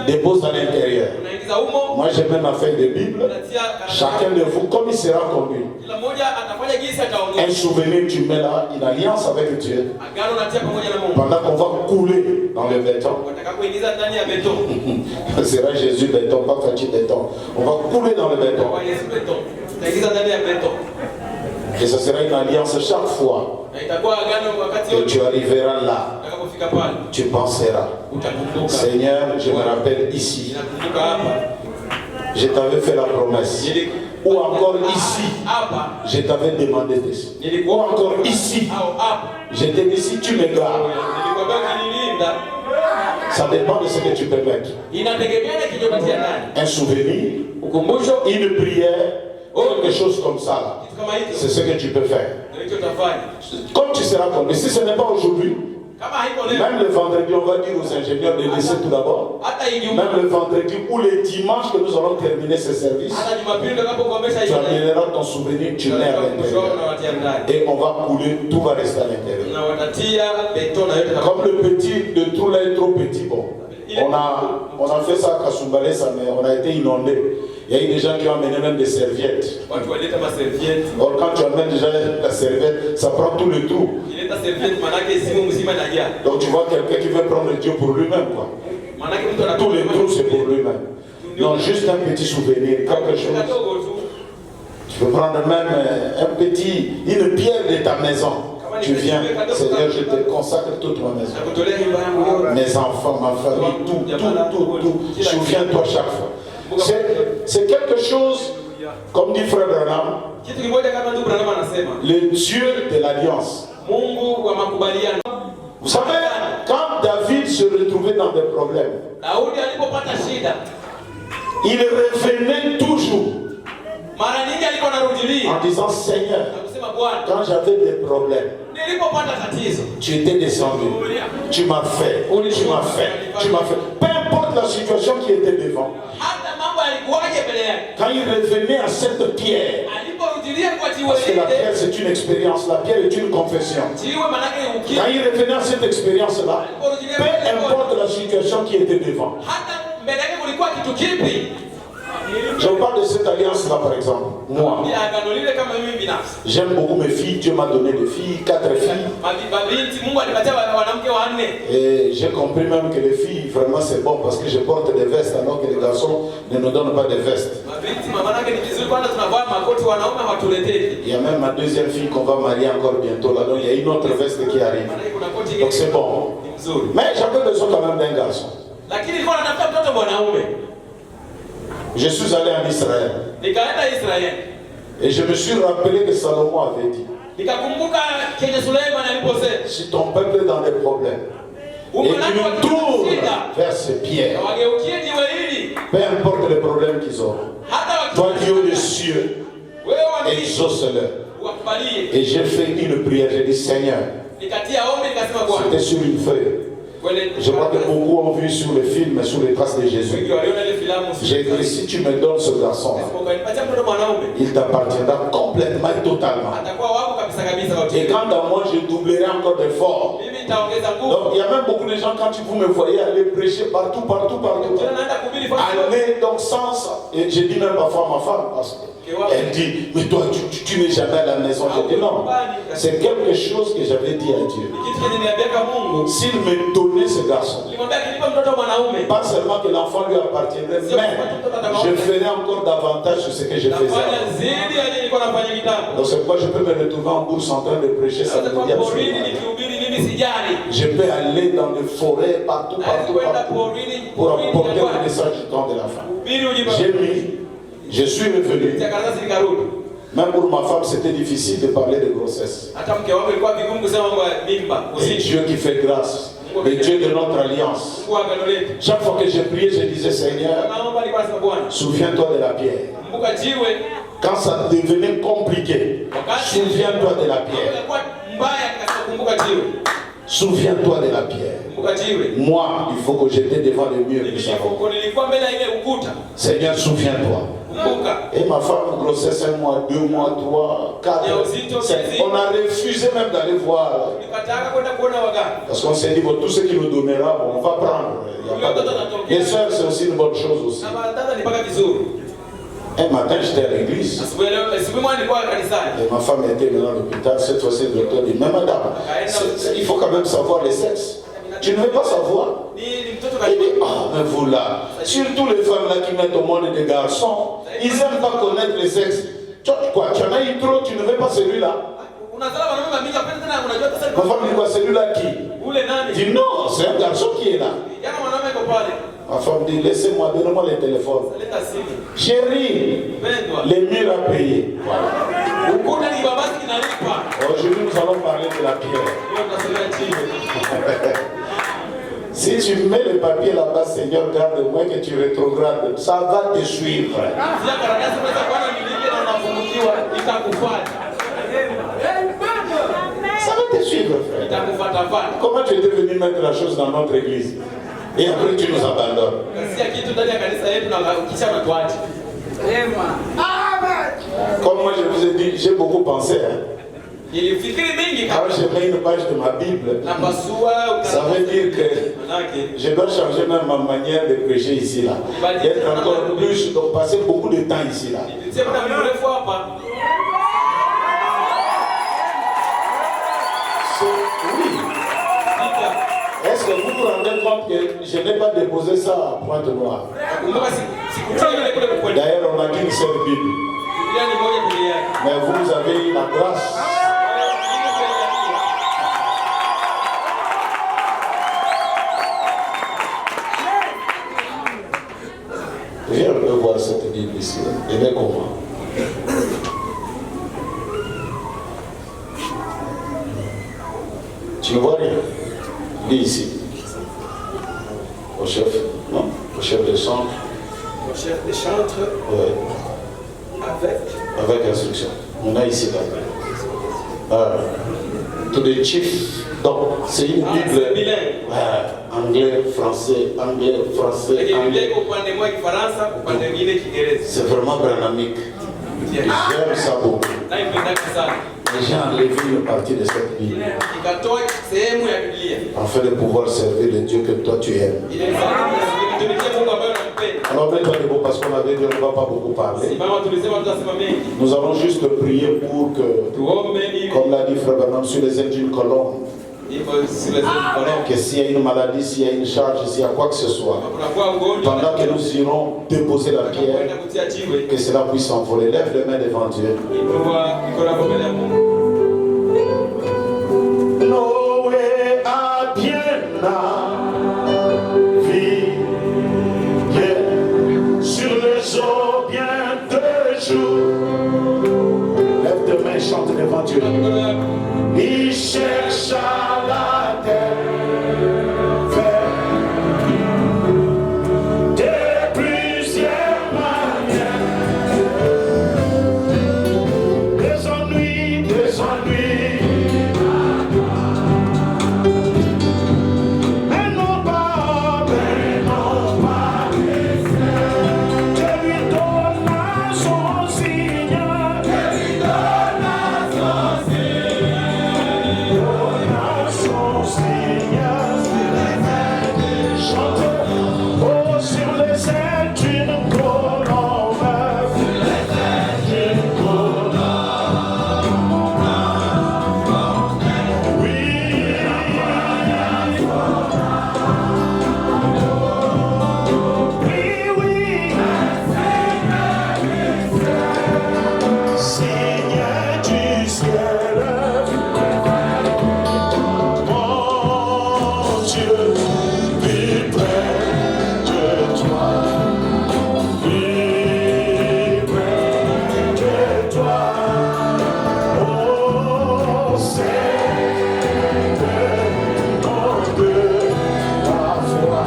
dépose à l'intérieur. Moi j'ai même ma feuille de Bible. Chacun de vous, comme il sera conduit. Un souvenir, tu mets là, une alliance avec Dieu. Pendant qu'on va couler dans le béton. Ce sera Jésus béton, pas Fatih béton. On va couler dans le béton. Et ce sera une alliance chaque fois. Et tu arriveras là. Tu penseras. Seigneur, je me rappelle ici. Je t'avais fait la promesse. Ou encore ici, je t'avais demandé de ça. Ou encore ici, je t'ai dit si tu me gardes. Ça dépend de ce que tu peux mettre. Un souvenir, une prière, quelque chose comme ça. C'est ce que tu peux faire. Comme tu seras connu, si ce n'est pas aujourd'hui, même le vendredi, on va dire aux ingénieurs de laisser tout d'abord. Même le vendredi ou le dimanche que nous allons terminer ce service, tu amèneras ton souvenir, tu mets à l'intérieur. Et on va couler, tout va rester à l'intérieur. Comme le petit, le trou là est trop petit, bon. On a fait ça à Kasumbalé, mais on a été inondé. Il y a eu des gens qui ont amené même des serviettes. Or, quand tu amènes déjà la serviette, ça prend tout le trou. Donc tu vois quelqu'un qui veut prendre Dieu pour lui-même, quoi. Tout le trou, c'est pour lui-même. Non, juste un petit souvenir, quelque chose. Tu peux prendre même une pierre de ta maison. Tu viens, Seigneur, je te consacre toute ma maison. Mes enfants, ma famille, tout. Souviens-toi chaque fois. C'est quelque chose, comme dit Frère Branham, le Dieu de l'Alliance. Vous savez, quand David se retrouvait dans des problèmes, il revenait toujours en disant, Seigneur, quand j'avais des problèmes, tu étais descendu, tu m'as fait. Peu importe la situation qui était devant. Quand il revenait à cette pierre, parce que la pierre c'est une expérience, la pierre est une confession. Quand il revenait à cette expérience-là, peu importe la situation situation qui était devant. Je vous parle de cette alliance-là, par exemple. Moi, j'aime beaucoup mes filles. Dieu m'a donné des filles, 4 filles. Et j'ai compris même que les filles, vraiment, c'est bon parce que je porte des vestes alors que les garçons ne nous donnent pas de vestes. Il y a même ma deuxième fille qu'on va marier encore bientôt. Là, donc il y a une autre veste qui arrive. Donc c'est bon. Mais j'avais besoin quand même d'un garçon. Je suis allé en Israël. Et je me suis rappelé que Salomon avait dit, si ton peuple est dans des problèmes et qu'il tourne vers ses pierres, peu importe les problèmes qu'ils ont, toi Dieu des cieux, exauce-le. Et j'ai fait une prière, j'ai dit Seigneur, c'était sur une feuille. Je crois que beaucoup ont vu sur les films, sur les traces de Jésus. J'ai dit, si tu me donnes ce garçon, il t'appartiendra complètement et totalement. Et quant à moi, je doublerai encore d'efforts. Donc il y a même beaucoup de gens, quand vous me voyez aller prêcher partout. Aller donc sans. Et je dis même parfois à ma femme, parce qu'elle dit, mais toi tu n'es jamais à la maison. Je dis non. C'est quelque chose que j'avais dit à Dieu. S'il me donnait ce garçon, pas seulement que l'enfant lui appartiendrait, mais je ferais encore davantage sur ce que je faisais. Donc c'est pourquoi je peux me retrouver en bourse en train de prêcher, ça me dit absolument. Je peux aller dans les forêts, partout, pour apporter le message du temps de la fin. J'ai mis, je suis revenu. Même pour ma femme, c'était difficile de parler de grossesse. Et Dieu qui fait grâce, le Dieu de notre alliance. Chaque fois que j'ai prié, je disais, Seigneur, souviens-toi de la pierre. Quand ça devenait compliqué, souviens-toi de la pierre. Souviens-toi de la pierre. Moi, il faut que j'étais devant le mur du salon. Seigneur, souviens-toi. Et ma femme, grossesse 1 mois, 2 mois, 3, 4. On a refusé même d'aller voir. Parce qu'on s'est dit, bon, tout ce qu'il nous donnera, bon, on va prendre. Les soeurs, c'est aussi une bonne chose aussi. Un matin, j'étais à l'église. Et ma femme était maintenant à l'hôpital. Cette fois-ci, le docteur dit, mais madame, il faut quand même savoir les sexes. Tu ne veux pas savoir? Il dit, ah, mais vous là, surtout les femmes là qui mettent au monde des garçons, ils n'aiment pas connaître les sexes. Quoi, tu en as eu trop, tu ne veux pas celui-là? Ma femme dit quoi, celui-là qui? Il dit non, c'est un garçon qui est là. Ma femme dit, laissez-moi, donnez-moi le téléphone. Chérie, les murs à payer. Voilà. Aujourd'hui, nous allons parler de la pierre. Si tu mets le papier là-bas, Seigneur, garde-moi que tu rétrogrades, ça va te suivre. Ça va te suivre, frère. Comment tu étais venu mettre la chose dans notre église? Et après tu nous abandonnes. Comme moi je vous ai dit, j'ai beaucoup pensé. Quand j'ai mis une page de ma Bible, ça veut dire que je dois changer même ma manière de prêcher ici là. D'être encore plus, donc passer beaucoup de temps ici là. Oui. Est-ce que vous vous rendez compte que je n'ai pas déposé ça à Pointe-Noire? D'ailleurs, on n'a qu'une seule Bible. Mais vous avez eu la grâce. Viens un peu voir cette Bible ici. Elle est comment? Tu ne vois rien? Lis ici. Au chef, non? Au chef de chantre. Au chef de chantre. Oui. Avec instruction. On a ici là. To the chief. Donc, c'est une Bible. Anglais, français, anglais, français, anglais. C'est vraiment branamique. J'aime ça beaucoup. j'ai enlevé une partie de cette Bible afin de pouvoir servir le Dieu que toi tu aimes. Alors mets-toi debout parce qu'on avait dit on ne va pas beaucoup parler. Nous allons juste prier pour que, comme l'a dit Frère Bernard, sur les ailes d'une colonne, que s'il y a une maladie, s'il y a une charge, s'il y a quoi que ce soit, pendant que nous irons déposer la pierre, que cela puisse s'envoler. Lève les mains devant Dieu. Noé a bien navigué sur les eaux bien 2 jours. Lève tes mains, chante devant Dieu. Il chercha la terre de plusieurs manières. Des ennuis, mais non pas, Dieu lui donna son signe, sur les ailes d'une colombe. Oui, signe du ciel, mon Dieu, vis près de toi, vis près de toi, oh Seigneur, nom de la foi.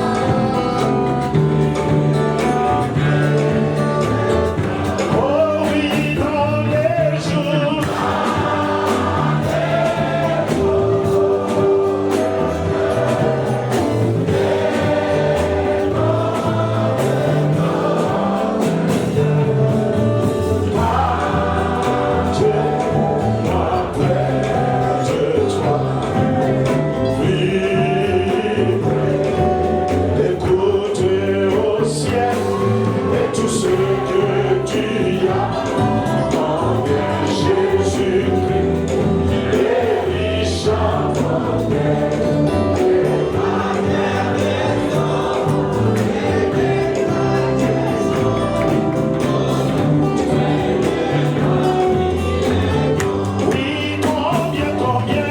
Oh oui, dans les jours Dieu m'appelle de toi, vis près, écoute au ciel et tout ce que tu as en Jésus-Christ et riche en oui, combien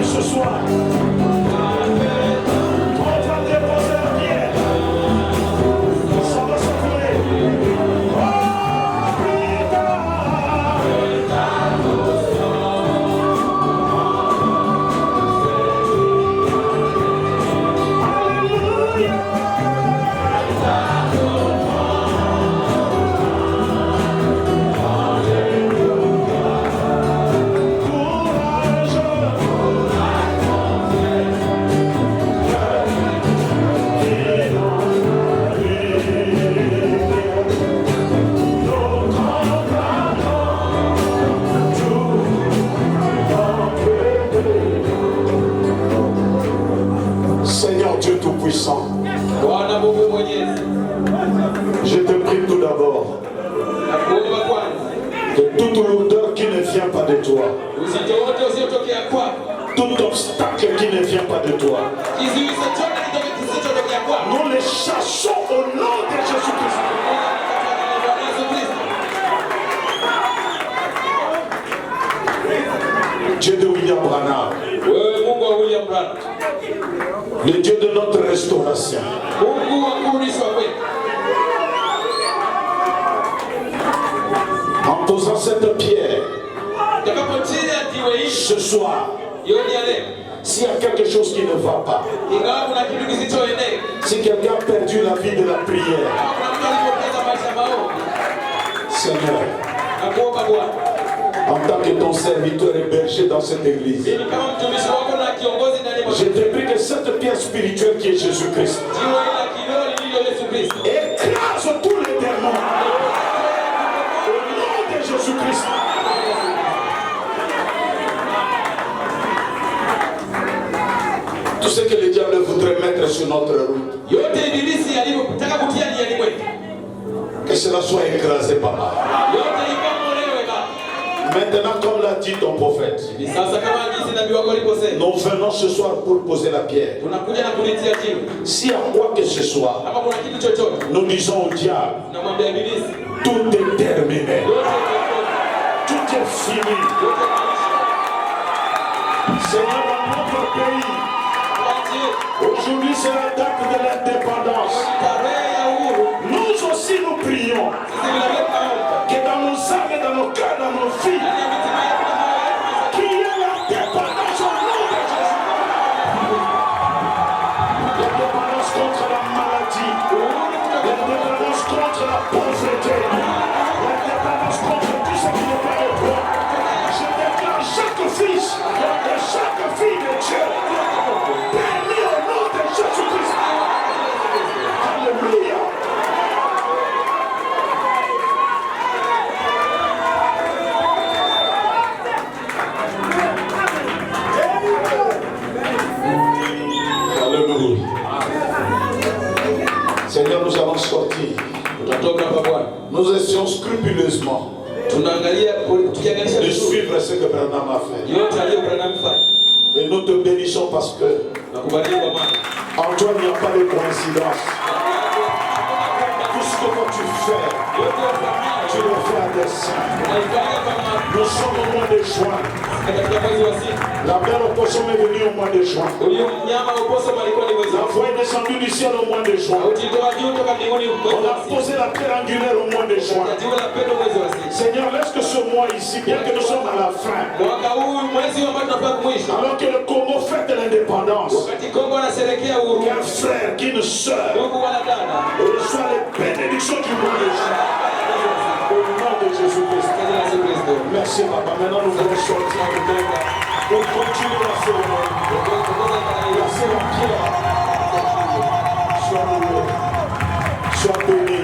ce soir. On va déposer la pierre. Ça va s'ouvrir. Seigneur Dieu Tout-Puissant, je te prie tout d'abord que toute lourdeur qui ne vient pas de toi, tout obstacle qui ne vient pas de toi, nous les chassons au nom de Jésus-Christ. Dieu de William Branham, le Dieu de notre restauration, en posant cette pierre ce soir, s'il y a quelque chose qui ne va pas, si quelqu'un a perdu la vie de la prière, Seigneur, en tant que ton serviteur et berger dans cette église, je te prie que cette pierre spirituelle qui est Jésus-Christ écrase tous les démons au nom de Jésus-Christ. Tout ce que le diable voudrait mettre sur notre route, que cela soit écrasé par là. Maintenant, comme l'a dit ton prophète, nous venons ce soir pour poser la pierre. Si à quoi que ce soit, nous disons au diable, tout est terminé, tout est fini. Seigneur, dans notre pays, aujourd'hui c'est la date de l'indépendance. Nous aussi nous prions que dans nos âmes et dans nos cœurs, dans nos vies, qu'il y ait l'indépendance au nom de Jésus. L'indépendance contre la maladie, l'indépendance contre la pauvreté, l'indépendance contre tout ce qui n'est pas de toi. Je déclare chaque fils et chaque fille de Dieu béni au nom de Jésus-Christ. Alléluia. Seigneur, nous allons sortir. Nous essayons scrupuleusement de suivre ce que Branham a fait. Et nous te bénissons parce que en toi il n'y a pas de coïncidence. Tout ce que toi tu fais, tu le fais à dessein. Nous sommes au mois de juin. La belle opossum est venue au mois de juin. La foi est descendue du ciel au mois de juin. On a posé la pierre angulaire au mois de juin. Seigneur, laisse que ce mois ici, bien que nous sommes à la fin, alors que le Congo fête l'indépendance, qu'un frère, qu'une soeur reçoit les bénédictions du mois de juin. Au nom de Jésus-Christ. Merci Papa. Maintenant nous allons sortir pour continuer la cérémonie. Placez la pierre. Sois loué. Sois béni.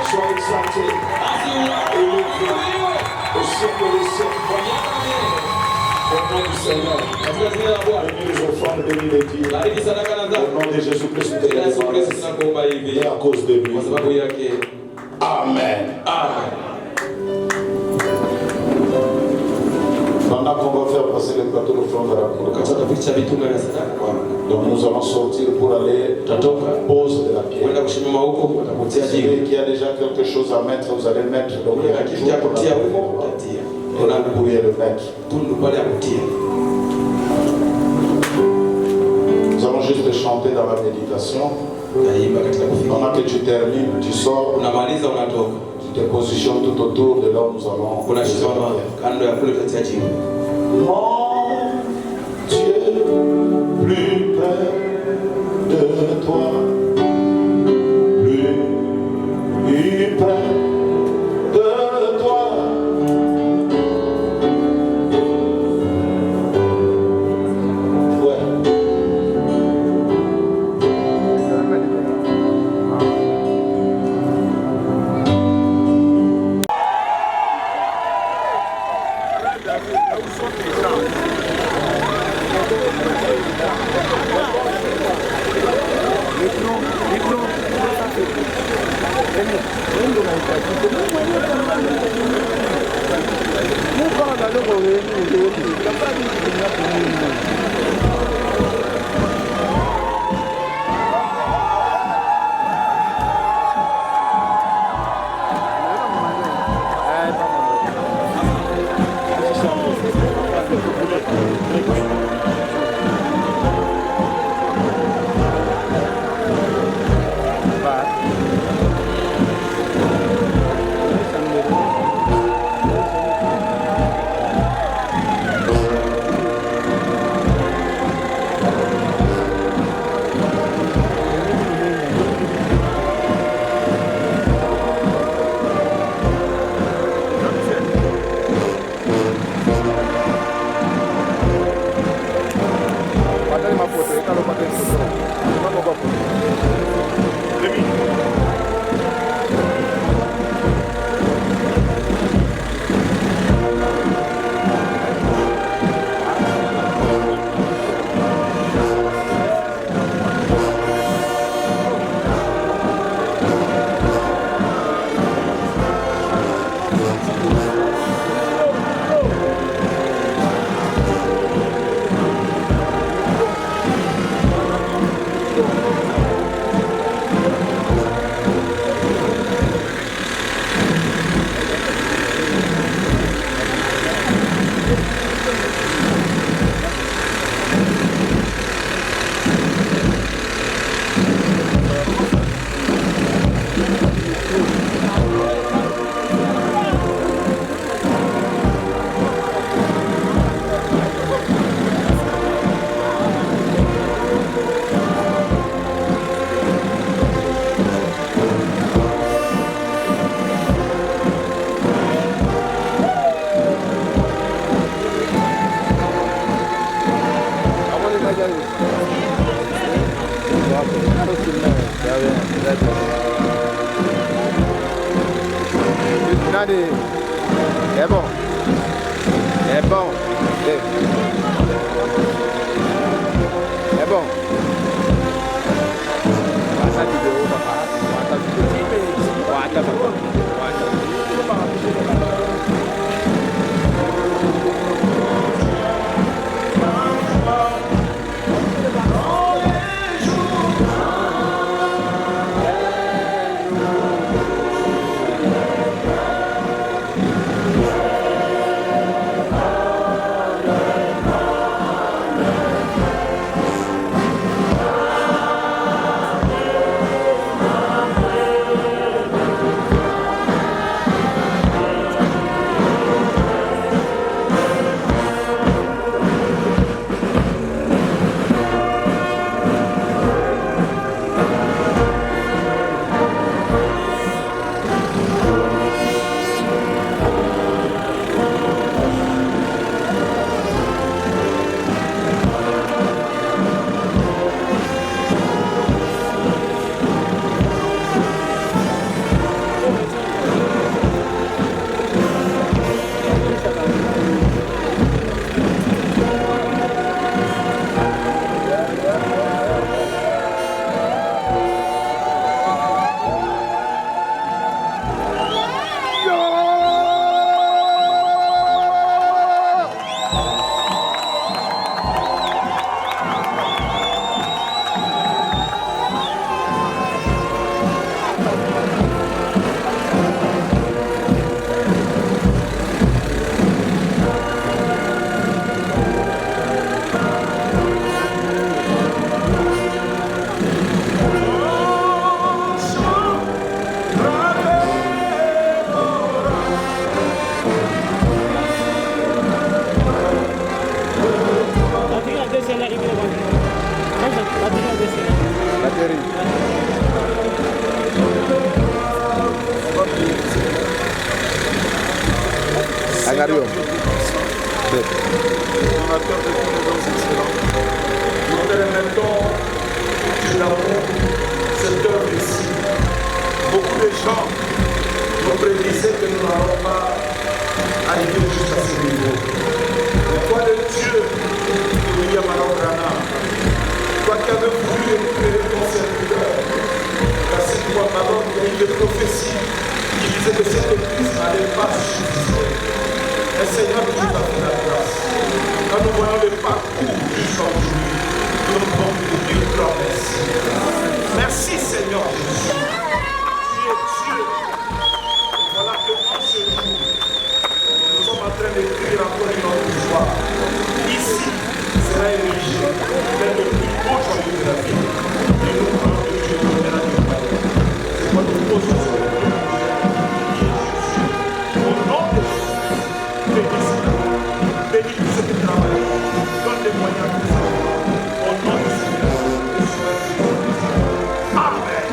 Sois exalté. Élevé. Au siècle des siècles. Au nom du Seigneur. Bénis les offrandes, bénis les dires. Au nom de Jésus-Christ, nous te bénissons. Et à cause de lui. Amen. Amen. Pendant qu'on va faire passer le plateau d'offrande à la cour, donc nous allons sortir pour aller pose de la pierre. S'il y a déjà quelque chose à mettre, vous allez mettre. Donc vous pourriez le mettre. juste chanter dans la méditation. Pendant que tu termines, tu sors. Tu te positionnes tout autour de là où nous allons. Mon Dieu, plus près de toi, plus près de toi. É bom. É bom. É bom. Passa de novo, papai. Passa de novo. Guarda, papai. Agario. Donateur de tous les dons excellents. Nous te remettons de l'amour, cette œuvre ici. Beaucoup de gens nous prédisaient que nous n'allons pas arriver jusqu'à ce niveau. Mais toi, le Dieu de William Alograna, toi qui avais voulu récupérer ton serviteur, car c'est toi, pardon, il y a eu des prophéties qui disaient que cette église n'allait pas suffire. Et Seigneur, tu t'as fait la grâce. Quand nous voyons le parcours jusqu'à aujourd'hui, nous pouvons te dire grand merci. Merci Seigneur Jésus. Tu es Dieu. Et voilà que en ce jour, nous sommes en train d'écrire encore une autre histoire. Ici sera érigé l'un des plus beaux joyaux de la vie. Et nous croyons que Dieu nous donnera du royaume. C'est quoi nous posons sur le nom de Jésus. Au nom de Jésus. Bénis tous ceux qui travaillent, donne des moyens à tous au nom de Jésus. Amen.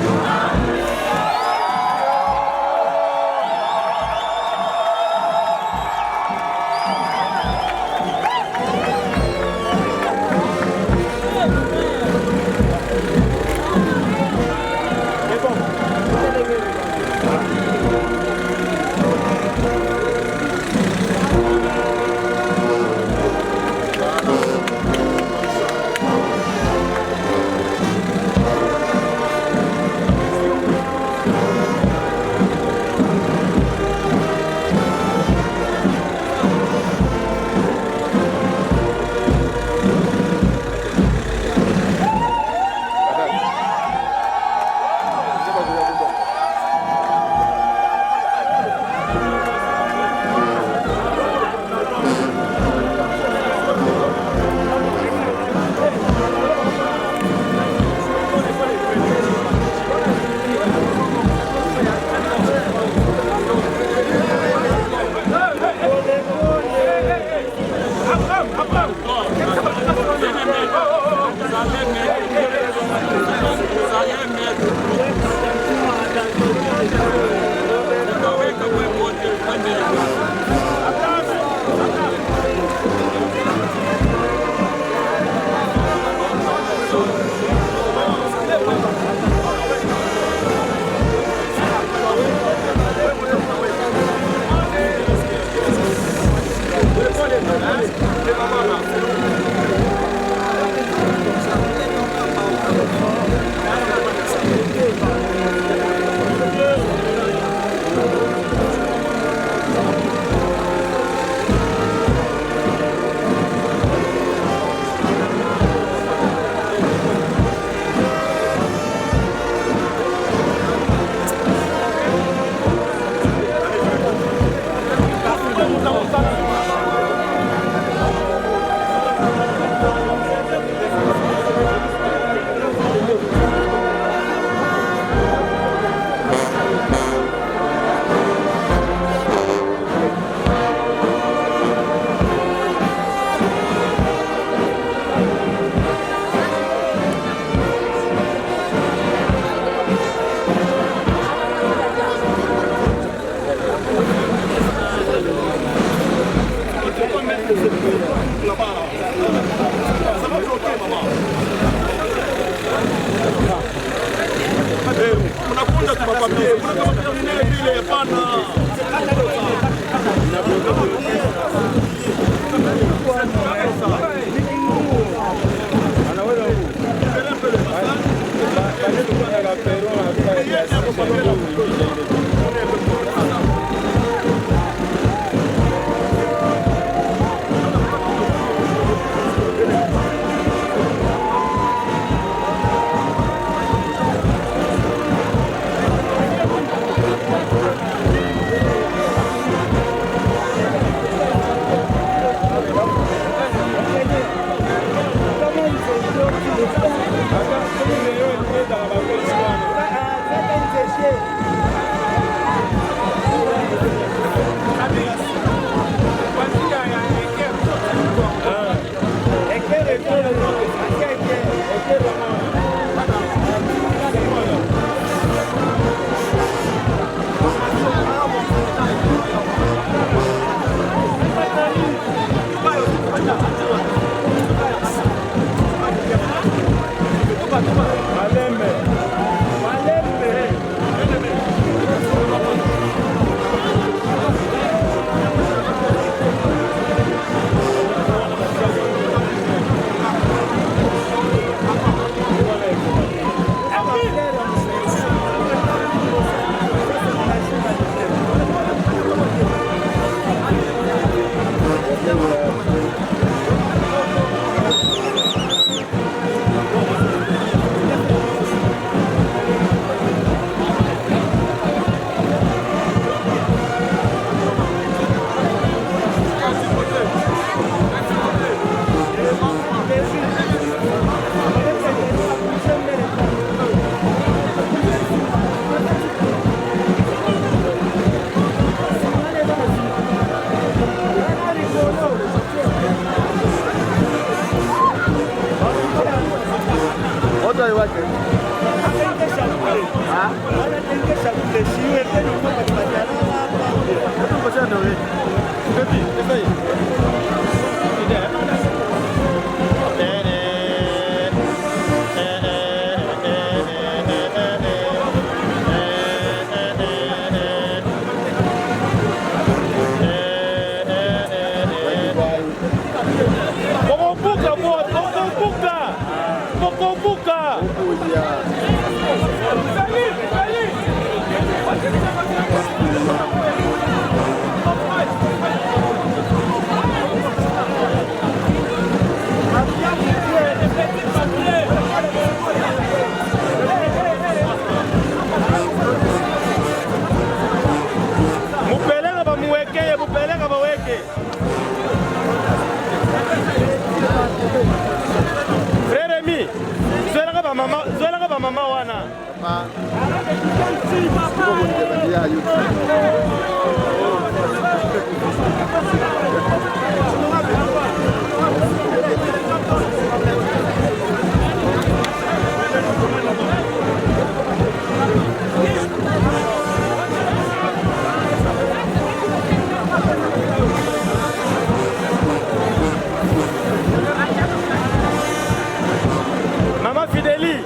Mama Fideli,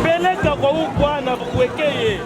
peleka kwa huyu bwana uwekeye.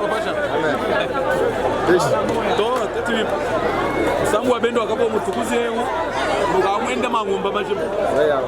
Pasha. Amen. To tati Samu abendo akapo mutukuze mukamwenda mangomba majibu. Haleluya.